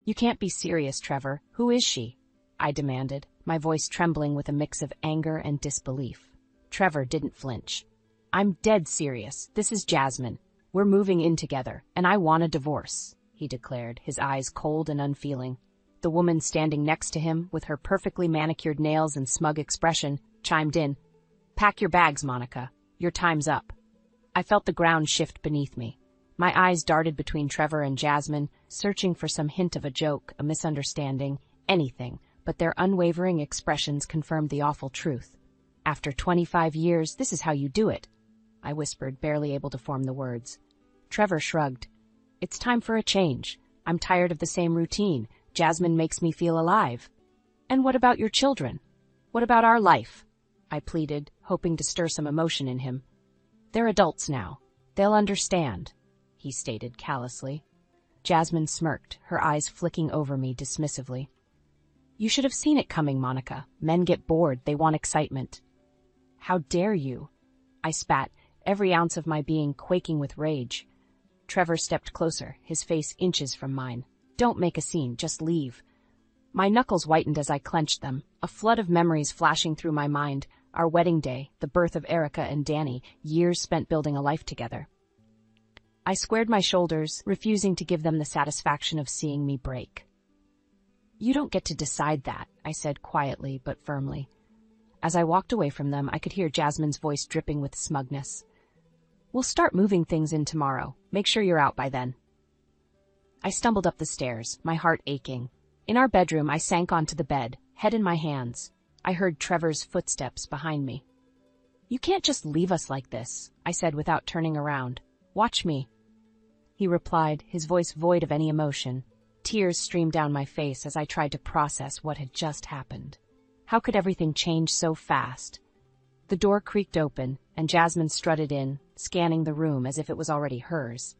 You can't be serious, Trevor. Who is she? I demanded, my voice trembling with a mix of anger and disbelief. Trevor didn't flinch. I'm dead serious. This is Jasmine. We're moving in together, and I want a divorce, he declared, his eyes cold and unfeeling. The woman standing next to him, with her perfectly manicured nails and smug expression, chimed in, Pack your bags, Monica. Your time's up. I felt the ground shift beneath me. My eyes darted between Trevor and Jasmine, searching for some hint of a joke, a misunderstanding, anything, but their unwavering expressions confirmed the awful truth. After 25 years, this is how you do it, I whispered, barely able to form the words. Trevor shrugged. It's time for a change. I'm tired of the same routine. Jasmine makes me feel alive. And what about your children? What about our life? I pleaded, hoping to stir some emotion in him. They're adults now. They'll understand, he stated callously. Jasmine smirked, her eyes flicking over me dismissively. You should have seen it coming, Monica. Men get bored. They want excitement. How dare you? I spat, every ounce of my being quaking with rage. Trevor stepped closer, his face inches from mine. Don't make a scene, just leave. My knuckles whitened as I clenched them, a flood of memories flashing through my mind, our wedding day, the birth of Erica and Danny, years spent building a life together. I squared my shoulders, refusing to give them the satisfaction of seeing me break. You don't get to decide that, I said quietly but firmly. As I walked away from them, I could hear Jasmine's voice dripping with smugness. We'll start moving things in tomorrow. Make sure you're out by then. I stumbled up the stairs, my heart aching. In our bedroom, I sank onto the bed, head in my hands. I heard Trevor's footsteps behind me. You can't just leave us like this, I said without turning around. Watch me. He replied, his voice void of any emotion. Tears streamed down my face as I tried to process what had just happened. How could everything change so fast? The door creaked open, and Jasmine strutted in, scanning the room as if it was already hers.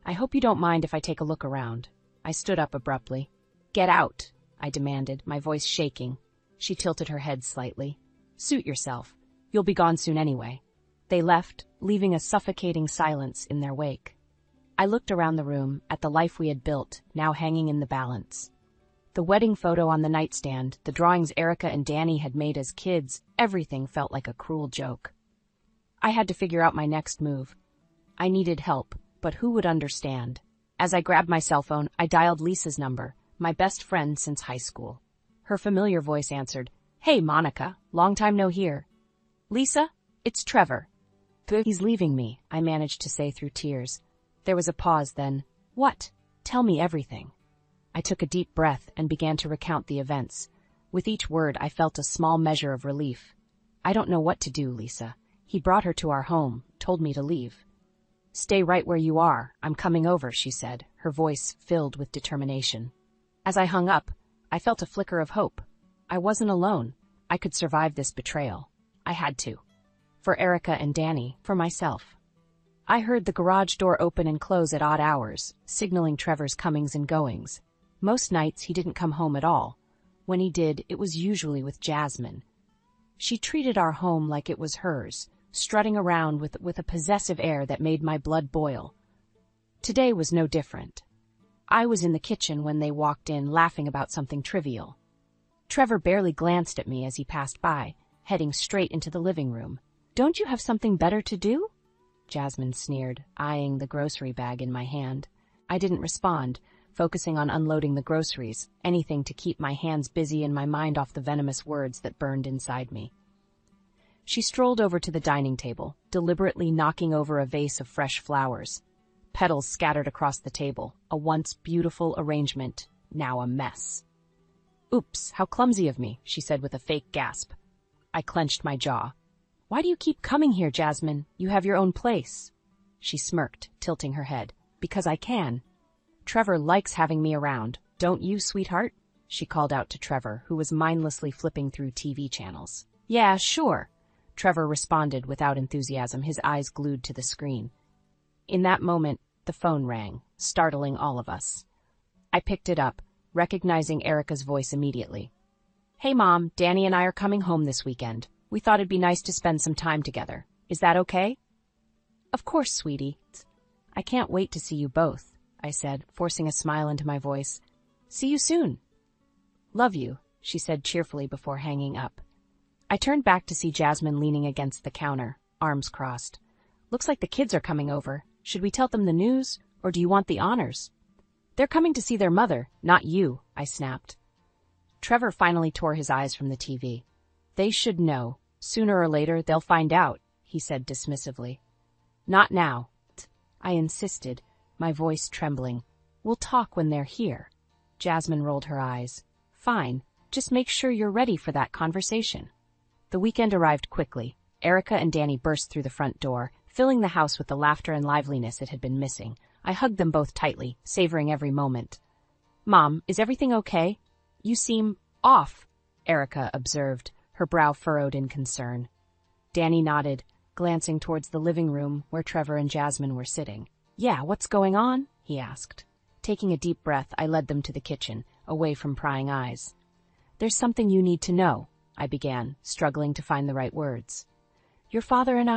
I hope you don't mind if I take a look around. I stood up abruptly. Get out, I demanded, my voice shaking. She tilted her head slightly. Suit yourself. You'll be gone soon anyway. They left, leaving a suffocating silence in their wake. I looked around the room, at the life we had built, now hanging in the balance. The wedding photo on the nightstand, the drawings Erica and Danny had made as kids, everything felt like a cruel joke. I had to figure out my next move. I needed help, but who would understand? As I grabbed my cell phone, I dialed Lisa's number, my best friend since high school. Her familiar voice answered, Hey, Monica, long time no hear. Lisa, it's Trevor. He's leaving me, I managed to say through tears. There was a pause then. What? Tell me everything. I took a deep breath and began to recount the events. With each word, I felt a small measure of relief. I don't know what to do, Lisa. He brought her to our home, told me to leave. Stay right where you are. I'm coming over, she said, her voice filled with determination. As I hung up, I felt a flicker of hope. I wasn't alone. I could survive this betrayal. I had to. For Erica and Danny, for myself. I heard the garage door open and close at odd hours, signaling Trevor's comings and goings. Most nights he didn't come home at all. When he did, it was usually with Jasmine. She treated our home like it was hers, strutting around with a possessive air that made my blood boil. Today was no different. I was in the kitchen when they walked in, laughing about something trivial. Trevor barely glanced at me as he passed by, heading straight into the living room. Don't you have something better to do? Jasmine sneered, eyeing the grocery bag in my hand. I didn't respond, focusing on unloading the groceries, anything to keep my hands busy and my mind off the venomous words that burned inside me. She strolled over to the dining table, deliberately knocking over a vase of fresh flowers. Petals scattered across the table, a once beautiful arrangement, now a mess. Oops, how clumsy of me, she said with a fake gasp. I clenched my jaw. Why do you keep coming here, Jasmine? You have your own place. She smirked, tilting her head. Because I can. Trevor likes having me around. Don't you, sweetheart? She called out to Trevor, who was mindlessly flipping through TV channels. Yeah, sure. Trevor responded without enthusiasm, his eyes glued to the screen. In that moment, the phone rang, startling all of us. I picked it up, recognizing Erica's voice immediately. Hey, Mom, Danny and I are coming home this weekend. We thought it'd be nice to spend some time together. Is that okay? Of course, sweetie. I can't wait to see you both, I said, forcing a smile into my voice. See you soon. Love you, she said cheerfully before hanging up. I turned back to see Jasmine leaning against the counter, arms crossed. Looks like the kids are coming over. Should we tell them the news, or do you want the honors? They're coming to see their mother, not you, I snapped. Trevor finally tore his eyes from the TV. They should know. Sooner or later, they'll find out, he said dismissively. Not now, I insisted, my voice trembling. We'll talk when they're here. Jasmine rolled her eyes. Fine, just make sure you're ready for that conversation. The weekend arrived quickly. Erica and Danny burst through the front door, filling the house with the laughter and liveliness it had been missing. I hugged them both tightly, savoring every moment. Mom, is everything okay? You seem off, Erica observed, her brow furrowed in concern. Danny nodded, glancing towards the living room where Trevor and Jasmine were sitting. Yeah, what's going on? He asked. Taking a deep breath, I led them to the kitchen, away from prying eyes. There's something you need to know, I began, struggling to find the right words. Your father and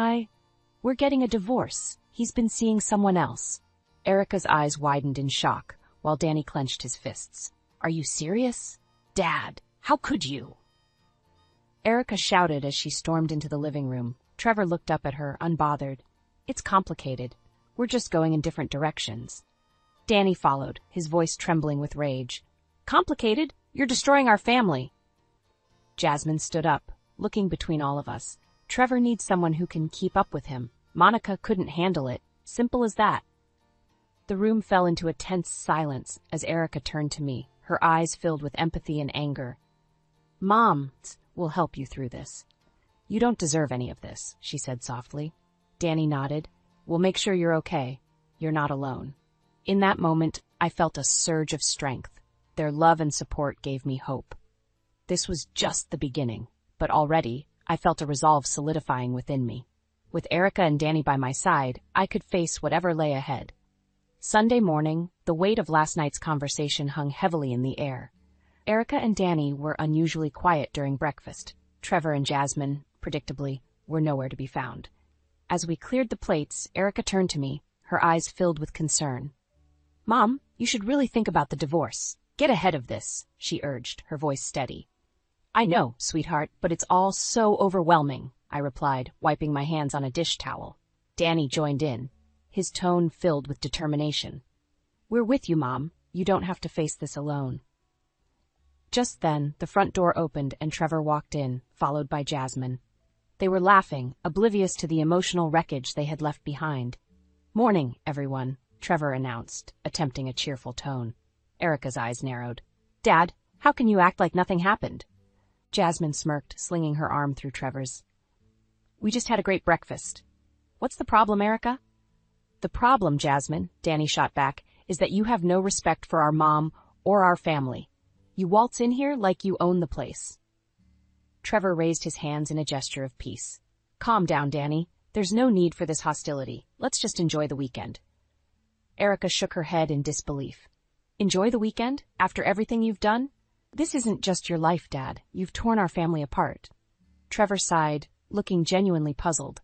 we're getting a divorce. He's been seeing someone else. Erica's eyes widened in shock, while Danny clenched his fists. Are you serious? Dad, how could you? Erica shouted as she stormed into the living room. Trevor looked up at her, unbothered. It's complicated. We're just going in different directions. Danny followed, his voice trembling with rage. Complicated? You're destroying our family. Jasmine stood up, looking between all of us. Trevor needs someone who can keep up with him. Monica couldn't handle it. Simple as that. The room fell into a tense silence as Erica turned to me, her eyes filled with empathy and anger. Mom, we'll help you through this. You don't deserve any of this, she said softly. Danny nodded. We'll make sure you're okay. You're not alone. In that moment, I felt a surge of strength. Their love and support gave me hope. This was just the beginning, but already I felt a resolve solidifying within me. With Erica and Danny by my side, I could face whatever lay ahead. Sunday morning, the weight of last night's conversation hung heavily in the air. Erica and Danny were unusually quiet during breakfast. Trevor and Jasmine, predictably, were nowhere to be found. As we cleared the plates, Erica turned to me, her eyes filled with concern. Mom, you should really think about the divorce. Get ahead of this, she urged, her voice steady. I know, sweetheart, but it's all so overwhelming, I replied, wiping my hands on a dish towel. Danny joined in, his tone filled with determination. We're with you, Mom. You don't have to face this alone. Just then, the front door opened and Trevor walked in, followed by Jasmine. They were laughing, oblivious to the emotional wreckage they had left behind. Morning, everyone, Trevor announced, attempting a cheerful tone. Erica's eyes narrowed. Dad, how can you act like nothing happened? Jasmine smirked, slinging her arm through Trevor's. We just had a great breakfast. What's the problem, Erica? The problem, Jasmine, Danny shot back, is that you have no respect for our mom or our family. You waltz in here like you own the place. Trevor raised his hands in a gesture of peace. Calm down, Danny. There's no need for this hostility. Let's just enjoy the weekend. Erica shook her head in disbelief. Enjoy the weekend? After everything you've done? This isn't just your life, Dad. You've torn our family apart. Trevor sighed, looking genuinely puzzled.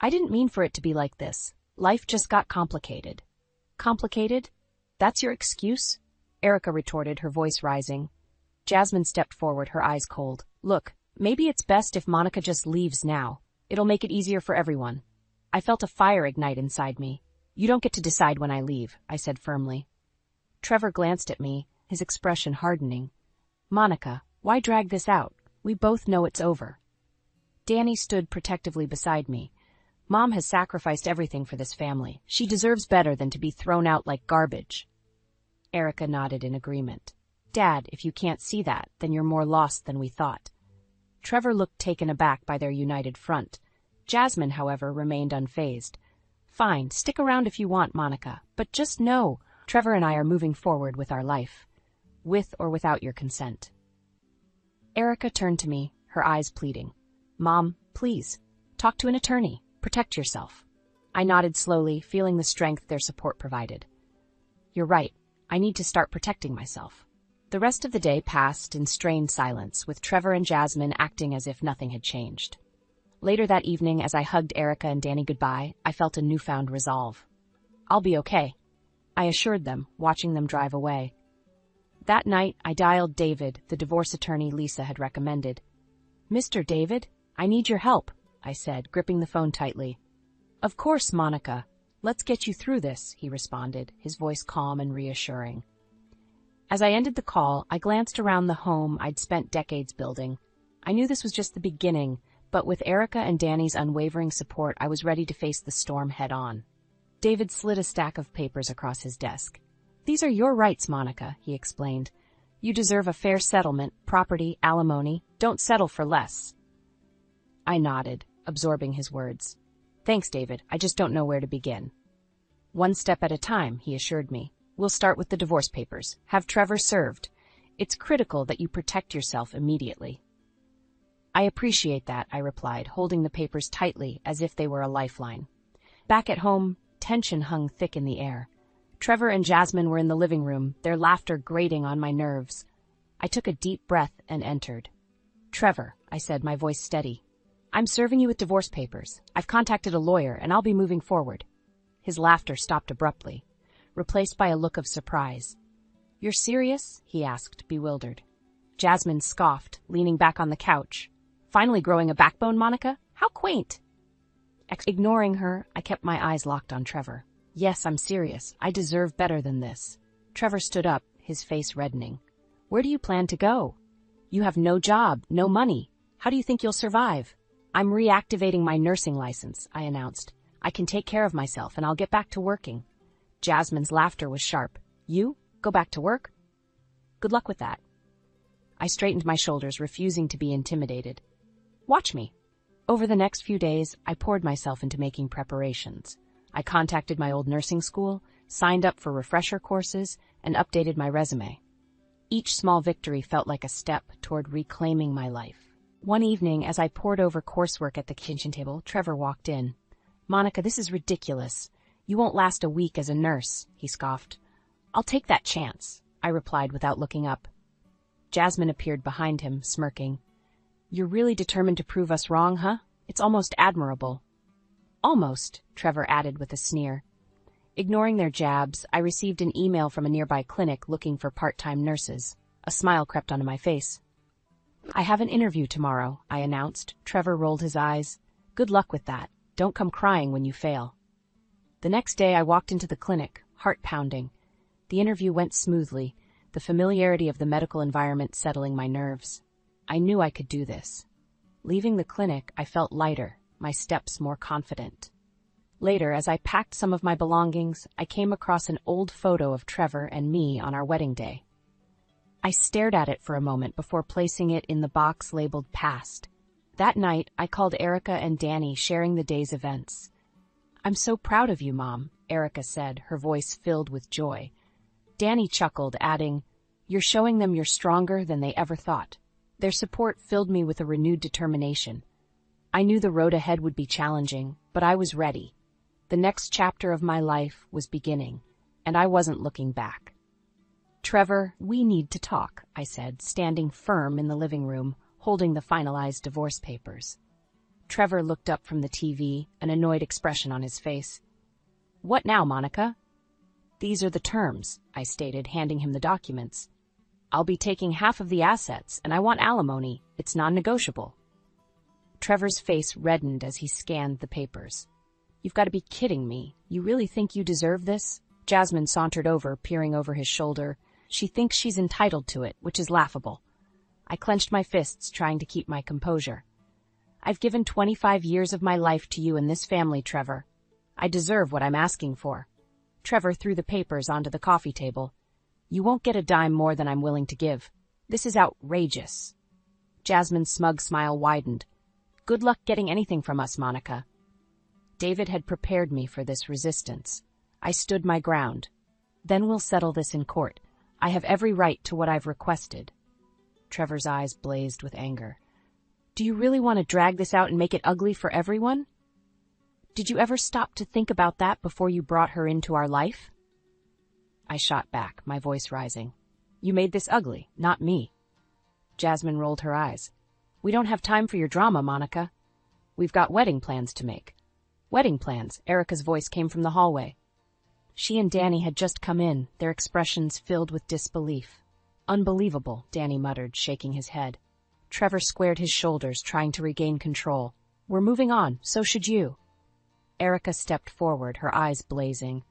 I didn't mean for it to be like this. Life just got complicated. Complicated? That's your excuse? Erica retorted, her voice rising. Jasmine stepped forward, her eyes cold. Look, maybe it's best if Monica just leaves now. It'll make it easier for everyone. I felt a fire ignite inside me. You don't get to decide when I leave, I said firmly. Trevor glanced at me, his expression hardening. Monica, why drag this out? We both know it's over. Danny stood protectively beside me. Mom has sacrificed everything for this family. She deserves better than to be thrown out like garbage. Erica nodded in agreement. Dad, if you can't see that, then you're more lost than we thought. Trevor looked taken aback by their united front. Jasmine, however, remained unfazed. Fine, stick around if you want, Monica, but just know, Trevor and I are moving forward with our life, with or without your consent. Erica turned to me, her eyes pleading. Mom, please, talk to an attorney. Protect yourself. I nodded slowly, feeling the strength their support provided. You're right. I need to start protecting myself. The rest of the day passed in strained silence, with Trevor and Jasmine acting as if nothing had changed. Later that evening, as I hugged Erica and Danny goodbye, I felt a newfound resolve. I'll be okay, I assured them, watching them drive away. That night, I dialed David, the divorce attorney Lisa had recommended. "Mr. David, I need your help," I said, gripping the phone tightly. "Of course, Monica. Let's get you through this," he responded, his voice calm and reassuring. As I ended the call, I glanced around the home I'd spent decades building. I knew this was just the beginning, but with Erica and Danny's unwavering support, I was ready to face the storm head-on. David slid a stack of papers across his desk. "These are your rights, Monica," he explained. "You deserve a fair settlement, property, alimony. Don't settle for less." I nodded, absorbing his words. "Thanks, David. I just don't know where to begin." "One step at a time," he assured me. "We'll start with the divorce papers. Have Trevor served. It's critical that you protect yourself immediately." "I appreciate that," I replied, holding the papers tightly as if they were a lifeline. Back at home, tension hung thick in the air. Trevor and Jasmine were in the living room, their laughter grating on my nerves. I took a deep breath and entered. "Trevor," I said, my voice steady, "I'm serving you with divorce papers. I've contacted a lawyer, and I'll be moving forward." His laughter stopped abruptly, replaced by a look of surprise. "You're serious?" he asked, bewildered. Jasmine scoffed, leaning back on the couch. "Finally growing a backbone, Monica? How quaint!" Ignoring her, I kept my eyes locked on Trevor. "Yes, I'm serious. I deserve better than this." Trevor stood up, his face reddening. "Where do you plan to go? You have no job, no money. How do you think you'll survive?" "I'm reactivating my nursing license," I announced. "I can take care of myself, and I'll get back to working." Jasmine's laughter was sharp. "You? Go back to work? Good luck with that." I straightened my shoulders, refusing to be intimidated. "Watch me." Over the next few days, I poured myself into making preparations. I contacted my old nursing school, signed up for refresher courses, and updated my resume. Each small victory felt like a step toward reclaiming my life. One evening, as I pored over coursework at the kitchen table, Trevor walked in. "Monica, this is ridiculous. You won't last a week as a nurse," he scoffed. "I'll take that chance," I replied without looking up. Jasmine appeared behind him, smirking. "You're really determined to prove us wrong, huh? It's almost admirable." "Almost," Trevor added with a sneer. Ignoring their jabs, I received an email from a nearby clinic looking for part-time nurses. A smile crept onto my face. "I have an interview tomorrow," I announced. Trevor rolled his eyes. "Good luck with that. Don't come crying when you fail." The next day I walked into the clinic, heart pounding. The interview went smoothly, the familiarity of the medical environment settling my nerves. I knew I could do this. Leaving the clinic, I felt lighter, my steps more confident. Later, as I packed some of my belongings, I came across an old photo of Trevor and me on our wedding day. I stared at it for a moment before placing it in the box labeled Past. That night, I called Erica and Danny, sharing the day's events. "I'm so proud of you, Mom," Erica said, her voice filled with joy. Danny chuckled, adding, "You're showing them you're stronger than they ever thought." Their support filled me with a renewed determination. I knew the road ahead would be challenging, but I was ready. The next chapter of my life was beginning, and I wasn't looking back. "Trevor, we need to talk," I said, standing firm in the living room, holding the finalized divorce papers. Trevor looked up from the TV, an annoyed expression on his face. "What now, Monica?" "These are the terms," I stated, handing him the documents. "I'll be taking half of the assets, and I want alimony. It's non-negotiable." Trevor's face reddened as he scanned the papers. "You've got to be kidding me. You really think you deserve this?" Jasmine sauntered over, peering over his shoulder. "She thinks she's entitled to it, which is laughable." I clenched my fists, trying to keep my composure. "I've given 25 years of my life to you and this family, Trevor. I deserve what I'm asking for." Trevor threw the papers onto the coffee table. "You won't get a dime more than I'm willing to give. This is outrageous." Jasmine's smug smile widened. "Good luck getting anything from us, Monica." David had prepared me for this resistance. I stood my ground. "Then we'll settle this in court. I have every right to what I've requested." Trevor's eyes blazed with anger. "Do you really want to drag this out and make it ugly for everyone? Did you ever stop to think about that before you brought her into our life?" I shot back, my voice rising. "You made this ugly, not me." Jasmine rolled her eyes. "We don't have time for your drama, Monica. We've got wedding plans to make." "Wedding plans," Erica's voice came from the hallway. She and Danny had just come in, their expressions filled with disbelief. Unbelievable, Danny muttered, shaking his head. Trevor squared his shoulders, trying to regain control. We're moving on, so should you. Erica stepped forward, her eyes blazing.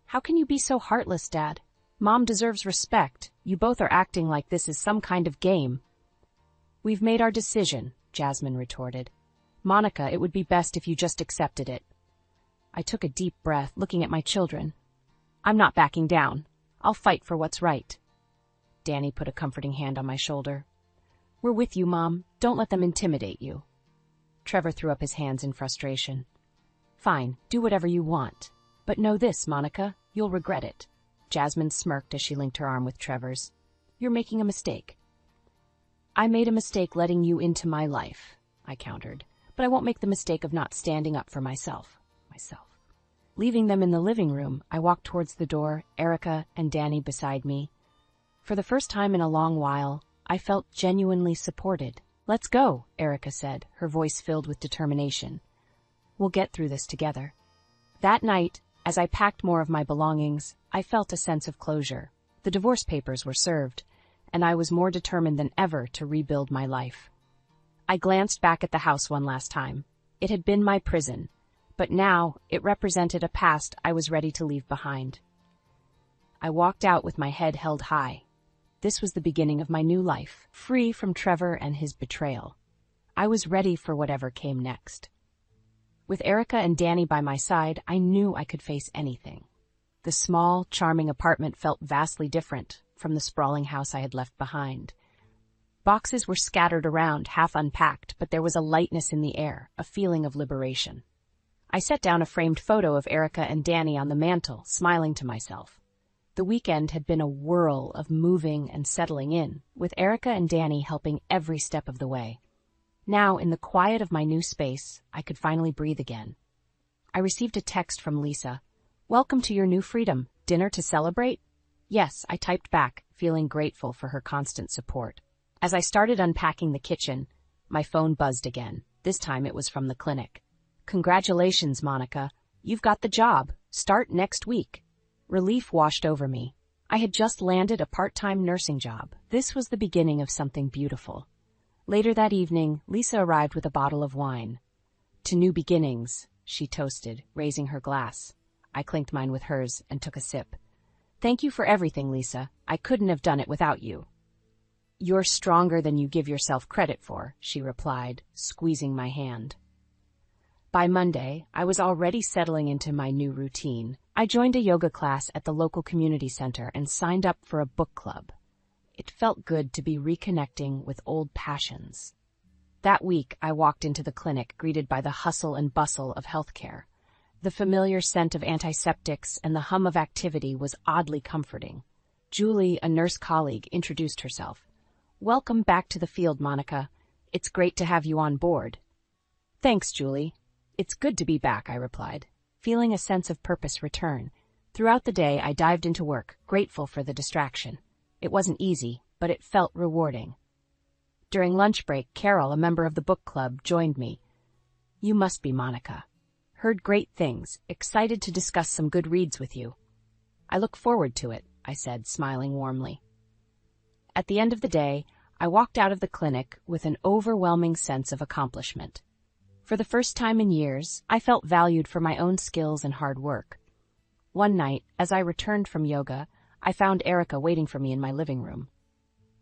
How can you be so heartless, Dad? Mom deserves respect. You both are acting like this is some kind of game. We've made our decision, Jasmine retorted. Monica, it would be best if you just accepted it. I took a deep breath, looking at my children. I'm not backing down. I'll fight for what's right. Danny put a comforting hand on my shoulder. We're with you, Mom. Don't let them intimidate you. Trevor threw up his hands in frustration. Fine, do whatever you want. But know this, Monica, you'll regret it. Jasmine smirked as she linked her arm with Trevor's. You're making a mistake. I made a mistake letting you into my life, I countered, but I won't make the mistake of not standing up for myself. Leaving them in the living room, I walked towards the door, Erica and Danny beside me. For the first time in a long while, I felt genuinely supported. Let's go, Erica said, her voice filled with determination. We'll get through this together. That night, as I packed more of my belongings, I felt a sense of closure. The divorce papers were served, and I was more determined than ever to rebuild my life. I glanced back at the house one last time. It had been my prison, but now it represented a past I was ready to leave behind. I walked out with my head held high. This was the beginning of my new life, free from Trevor and his betrayal. I was ready for whatever came next. With Erica and Danny by my side, I knew I could face anything. The small, charming apartment felt vastly different from the sprawling house I had left behind. Boxes were scattered around, half unpacked, but there was a lightness in the air, a feeling of liberation. I set down a framed photo of Erica and Danny on the mantel, smiling to myself. The weekend had been a whirl of moving and settling in, with Erica and Danny helping every step of the way. Now, in the quiet of my new space, I could finally breathe again. I received a text from Lisa. Welcome to your new freedom. Dinner to celebrate? Yes, I typed back, feeling grateful for her constant support. As I started unpacking the kitchen, my phone buzzed again. This time it was from the clinic. Congratulations, Monica. You've got the job. Start next week. Relief washed over me. I had just landed a part-time nursing job. This was the beginning of something beautiful. Later that evening, Lisa arrived with a bottle of wine. To new beginnings, she toasted, raising her glass. I clinked mine with hers and took a sip. Thank you for everything, Lisa. I couldn't have done it without you. You're stronger than you give yourself credit for, she replied, squeezing my hand. By Monday, I was already settling into my new routine. I joined a yoga class at the local community center and signed up for a book club. It felt good to be reconnecting with old passions. That week, I walked into the clinic, greeted by the hustle and bustle of healthcare. The familiar scent of antiseptics and the hum of activity was oddly comforting. Julie, a nurse colleague, introduced herself. Welcome back to the field, Monica. It's great to have you on board. Thanks, Julie. It's good to be back, I replied, feeling a sense of purpose return. Throughout the day, I dived into work, grateful for the distraction. It wasn't easy, but it felt rewarding. During lunch break, Carol, a member of the book club, joined me. You must be Monica. Heard great things, excited to discuss some good reads with you. I look forward to it, I said, smiling warmly. At the end of the day, I walked out of the clinic with an overwhelming sense of accomplishment. For the first time in years, I felt valued for my own skills and hard work. One night, as I returned from yoga, I found Erica waiting for me in my living room.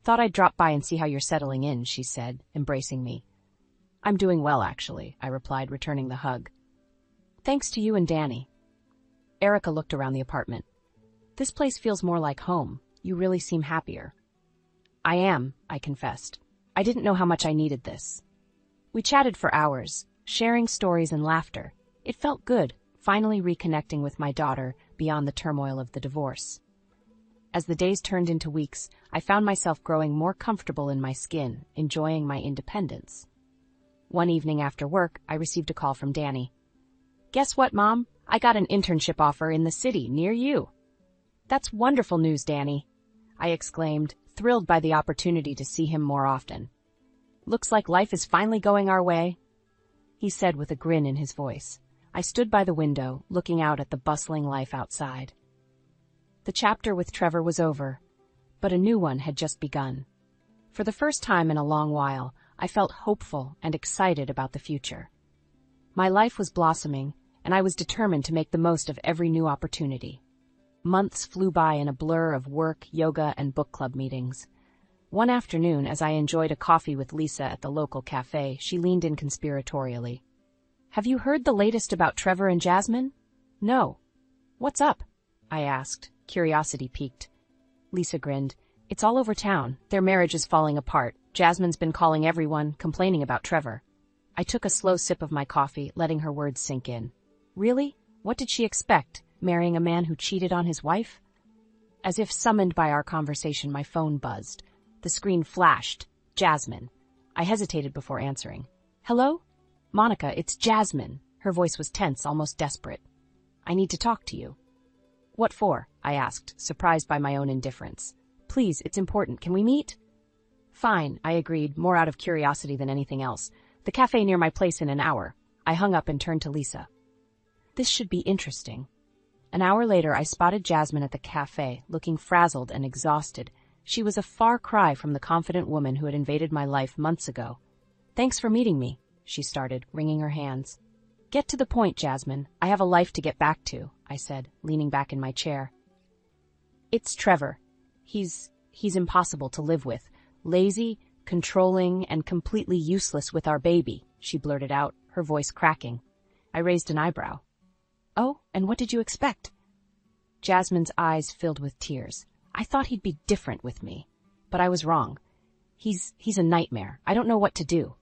Thought I'd drop by and see how you're settling in, she said, embracing me. I'm doing well, actually, I replied, returning the hug. Thanks to you and Danny. Erica looked around the apartment. This place feels more like home. You really seem happier. I am, I confessed. I didn't know how much I needed this. We chatted for hours, sharing stories and laughter. It felt good, finally reconnecting with my daughter beyond the turmoil of the divorce. As the days turned into weeks, I found myself growing more comfortable in my skin, enjoying my independence. One evening after work, I received a call from Danny. Guess what, Mom? I got an internship offer in the city near you. That's wonderful news, Danny, I exclaimed, thrilled by the opportunity to see him more often. Looks like life is finally going our way, he said with a grin in his voice. I stood by the window, looking out at the bustling life outside. The chapter with Trevor was over, but a new one had just begun. For the first time in a long while, I felt hopeful and excited about the future. My life was blossoming, and I was determined to make the most of every new opportunity. Months flew by in a blur of work, yoga, and book club meetings. One afternoon, as I enjoyed a coffee with Lisa at the local cafe, she leaned in conspiratorially. "Have you heard the latest about Trevor and Jasmine?" "No." "What's up?" I asked, curiosity piqued. Lisa grinned. "It's all over town. Their marriage is falling apart. Jasmine's been calling everyone, complaining about Trevor." I took a slow sip of my coffee, letting her words sink in. Really? What did she expect? Marrying a man who cheated on his wife? As if summoned by our conversation, my phone buzzed. The screen flashed. Jasmine. I hesitated before answering. "Hello? Monica, it's Jasmine." Her voice was tense, almost desperate. "I need to talk to you." "What for?" I asked, surprised by my own indifference. "Please, it's important. Can we meet?" "Fine," I agreed, more out of curiosity than anything else. "The cafe near my place in an hour." I hung up and turned to Lisa. This should be interesting. An hour later, I spotted Jasmine at the cafe, looking frazzled and exhausted. She was a far cry from the confident woman who had invaded my life months ago. "Thanks for meeting me," she started, wringing her hands. "Get to the point, Jasmine. I have a life to get back to," I said, leaning back in my chair. "It's Trevor. He's impossible to live with. Lazy, controlling, and completely useless with our baby," she blurted out, her voice cracking. I raised an eyebrow. "Oh, and what did you expect?" Jasmine's eyes filled with tears. "I thought he'd be different with me, but I was wrong. He's a nightmare. I don't know what to do."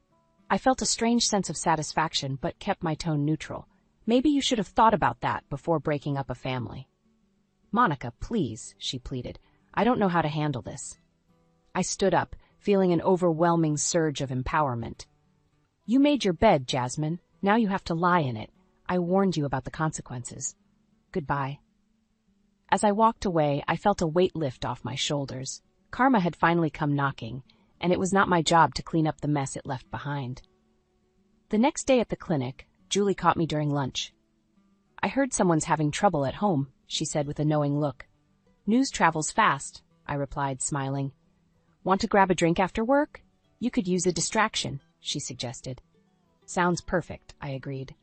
I felt a strange sense of satisfaction, but kept my tone neutral. "Maybe you should have thought about that before breaking up a family." "Monica, please," she pleaded. "I don't know how to handle this." I stood up, feeling an overwhelming surge of empowerment. "You made your bed, Jasmine. Now you have to lie in it. I warned you about the consequences. Goodbye." As I walked away, I felt a weight lift off my shoulders. Karma had finally come knocking, and it was not my job to clean up the mess it left behind. The next day at the clinic, Julie caught me during lunch. "I heard someone's having trouble at home," she said with a knowing look. "News travels fast," I replied, smiling. "Want to grab a drink after work? You could use a distraction," she suggested. "Sounds perfect," I agreed.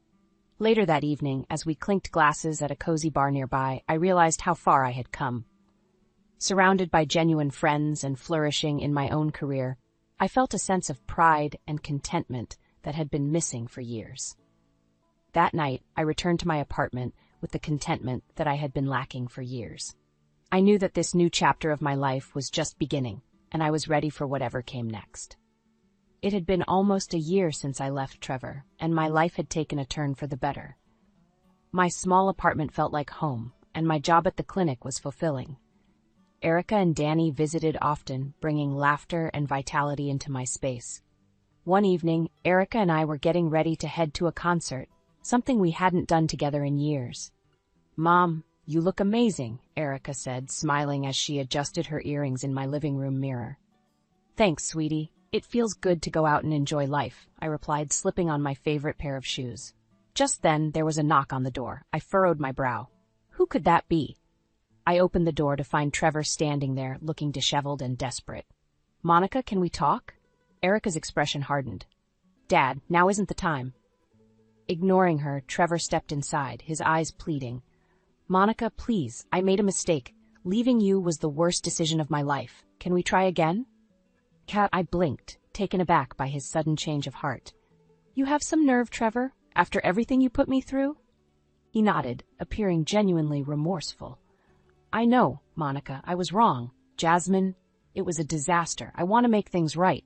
Later that evening, as we clinked glasses at a cozy bar nearby, I realized how far I had come. Surrounded by genuine friends and flourishing in my own career, I felt a sense of pride and contentment that had been missing for years. That night, I returned to my apartment with the contentment that I had been lacking for years. I knew that this new chapter of my life was just beginning, and I was ready for whatever came next. It had been almost a year since I left Trevor, and my life had taken a turn for the better. My small apartment felt like home, and my job at the clinic was fulfilling. Erica and Danny visited often, bringing laughter and vitality into my space. One evening, Erica and I were getting ready to head to a concert, something we hadn't done together in years. "Mom, you look amazing," Erica said, smiling as she adjusted her earrings in my living room mirror. "Thanks, sweetie. It feels good to go out and enjoy life," I replied, slipping on my favorite pair of shoes. Just then, there was a knock on the door. I furrowed my brow. Who could that be? I opened the door to find Trevor standing there, looking disheveled and desperate. "Monica, can we talk?" Erica's expression hardened. "Dad, now isn't the time." Ignoring her, Trevor stepped inside, his eyes pleading. "Monica, please, I made a mistake. Leaving you was the worst decision of my life. Can we try again?" I blinked, taken aback by his sudden change of heart. "You have some nerve, Trevor, after everything you put me through?" He nodded, appearing genuinely remorseful. "I know, Monica, I was wrong. Jasmine, it was a disaster. I want to make things right."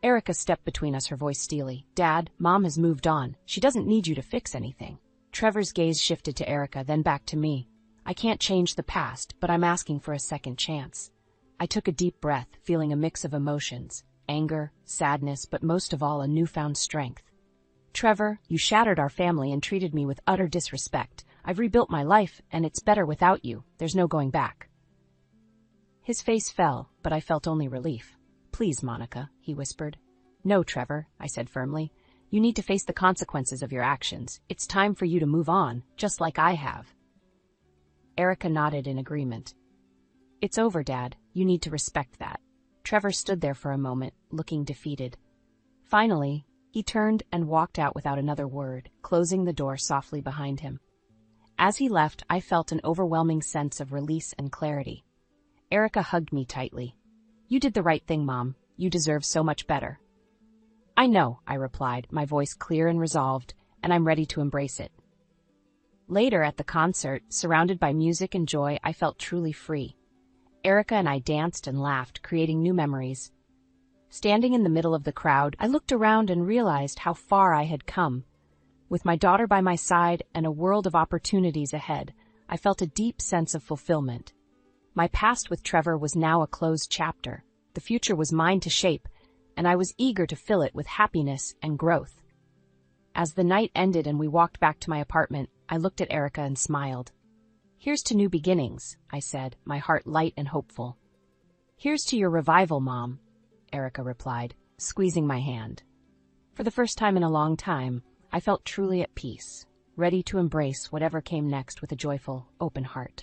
Erica stepped between us, her voice steely. "Dad, Mom has moved on. She doesn't need you to fix anything." Trevor's gaze shifted to Erica, then back to me. "I can't change the past, but I'm asking for a second chance." I took a deep breath, feeling a mix of emotions, anger, sadness, but most of all a newfound strength. "Trevor, you shattered our family and treated me with utter disrespect. I've rebuilt my life, and it's better without you. There's no going back." His face fell, but I felt only relief. "Please, Monica," he whispered. "No, Trevor," I said firmly. "You need to face the consequences of your actions. It's time for you to move on, just like I have." Erica nodded in agreement. It's over, Dad. You need to respect that. Trevor stood there for a moment, looking defeated. Finally, he turned and walked out without another word, closing the door softly behind him. As he left, I felt an overwhelming sense of release and clarity. Erica hugged me tightly. You did the right thing, Mom. You deserve so much better. I know, I replied, my voice clear and resolved, and I'm ready to embrace it. Later at the concert, surrounded by music and joy, I felt truly free. Erica and I danced and laughed, creating new memories. Standing in the middle of the crowd, I looked around and realized how far I had come. With my daughter by my side and a world of opportunities ahead, I felt a deep sense of fulfillment. My past with Trevor was now a closed chapter. The future was mine to shape, and I was eager to fill it with happiness and growth. As the night ended and we walked back to my apartment, I looked at Erica and smiled. Here's to new beginnings, I said, my heart light and hopeful. Here's to your revival, Mom, Erica replied, squeezing my hand. For the first time in a long time, I felt truly at peace, ready to embrace whatever came next with a joyful, open heart.